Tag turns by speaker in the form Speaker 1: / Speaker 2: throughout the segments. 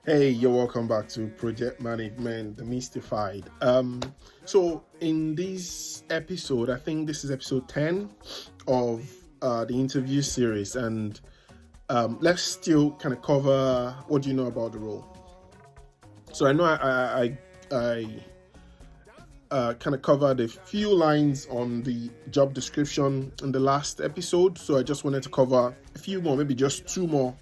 Speaker 1: Hey, you're welcome back to Project Management Demystified. So in this episode, I think this is episode 10 of the interview series, and let's still kind of cover what do you know about the role. So I know I kind of covered a few lines on the job description in the last episode, so I just wanted to cover a few more, maybe just two more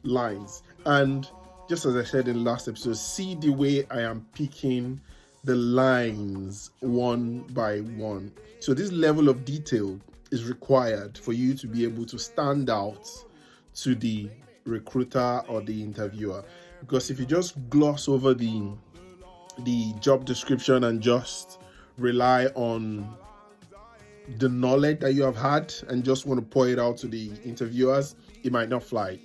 Speaker 1: lines. And just as I said in the last episode, see the way I am picking the lines one by one. So this level of detail is required for you to be able to stand out to the recruiter or the interviewer. Because if you just gloss over the job description and just rely on the knowledge that you have had and just want to pour it out to the interviewers, it might not fly.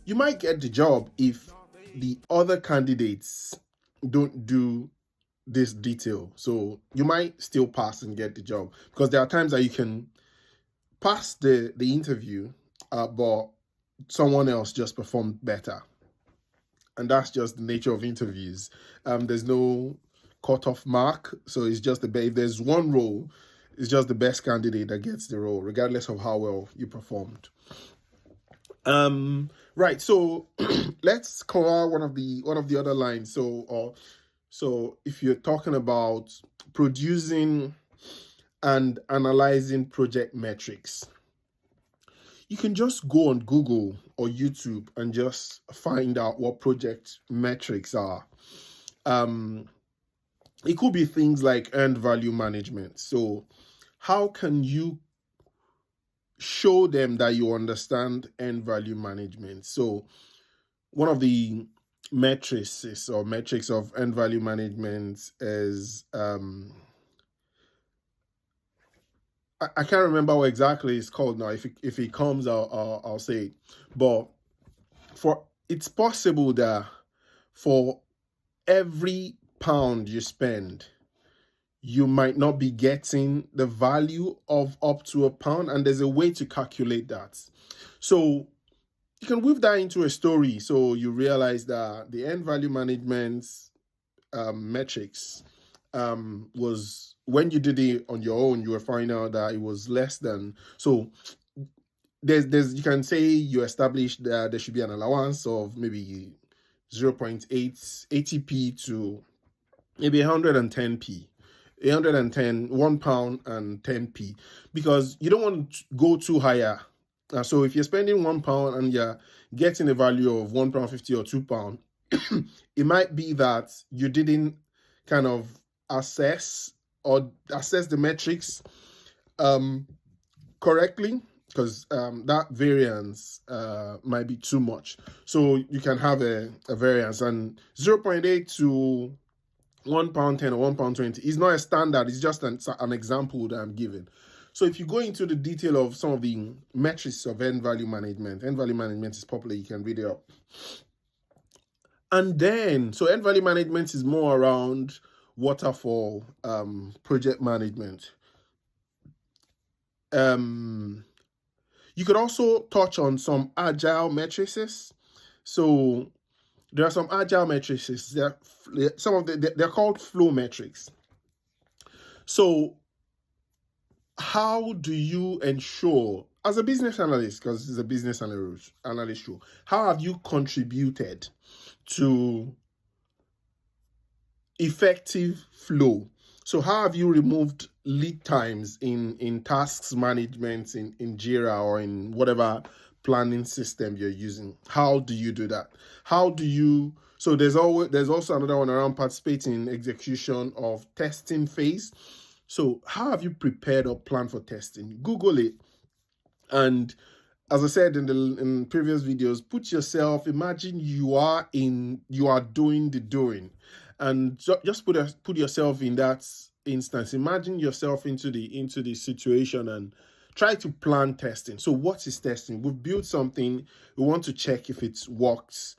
Speaker 1: You might get the job if the other candidates don't do this detail. So you might still pass and get the job, because there are times that you can pass the interview, but someone else just performed better. And that's just the nature of interviews. There's no cutoff mark, so it's just if there's one role, it's just the best candidate that gets the role, regardless of how well you performed. Right. So let's cover one of the other lines. So if you're talking about producing and analyzing project metrics, you can just go on Google or YouTube and just find out what project metrics are. It could be things like earned value management. So how can you show them that you understand earned value management? So one of the metrics of earned value management is I can't remember what exactly it's called now. If it comes, I'll say it. But it's possible that for every pound you spend, you might not be getting the value of up to a pound, and there's a way to calculate that. So you can weave that into a story, so you realize that the earned value management metrics was, when you did it on your own, you will find out that it was less than. So there's you can say you established that there should be an allowance of maybe 0.8 ATP to maybe 110p. 110, £1 and 10p, because you don't want to go too higher. So if you're spending £1 and you're getting a value of £1.50 or £2, it might be that you didn't kind of assess the metrics correctly, because that variance might be too much. So you can have a variance, and 0.8 to £1.10 or £1.20 is not a standard. It's just an example that I'm giving. So if you go into the detail of some of the metrics of earned value management is popular. You can read it up. And then, so earned value management is more around waterfall project management. You could also touch on some agile matrices. So there are some agile matrices. They're called flow metrics. So how do you ensure, as a business analyst, because it's a business analyst show, how have you contributed to effective flow? So how have you removed lead times in tasks management in Jira or in whatever planning system you're using? How do you do that? So there's also another one around participating in execution of testing phase. So how have you prepared or planned for testing? Google it. And as I said in previous videos, imagine you are doing the doing, and just put yourself in that instance. Imagine yourself into the situation and try to plan testing. So what is testing? We've built something. We want to check if it works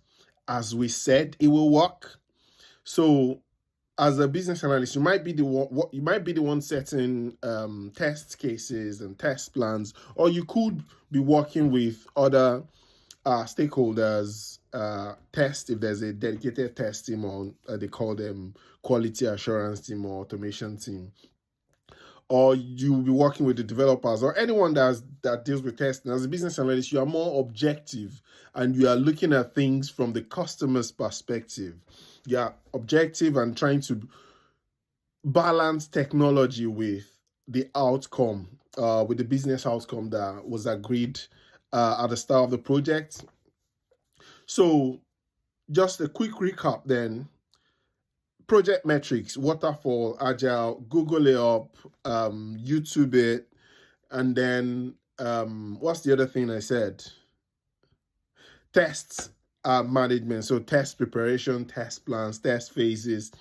Speaker 1: as we said it will work. So as a business analyst, you might be the one setting test cases and test plans, or you could be working with other stakeholders test if there's a dedicated test team, or they call them quality assurance team or automation team, or you'll be working with the developers or anyone that deals with testing. As a business analyst, you are more objective and you are looking at things from the customer's perspective. You are objective and trying to balance technology with the outcome, with the business outcome that was agreed at the start of the project. So just a quick recap then. Project metrics, waterfall, agile, Google it up, YouTube it, and then what's the other thing I said? Tests management. So test preparation, test plans, test phases,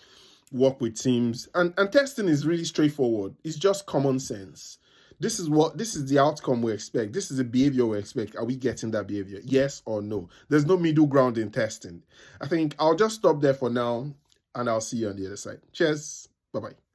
Speaker 1: work with teams. And testing is really straightforward. It's just common sense. This is the outcome we expect. This is the behavior we expect. Are we getting that behavior? Yes or no? There's no middle ground in testing. I think I'll just stop there for now, and I'll see you on the other side. Cheers. Bye-bye.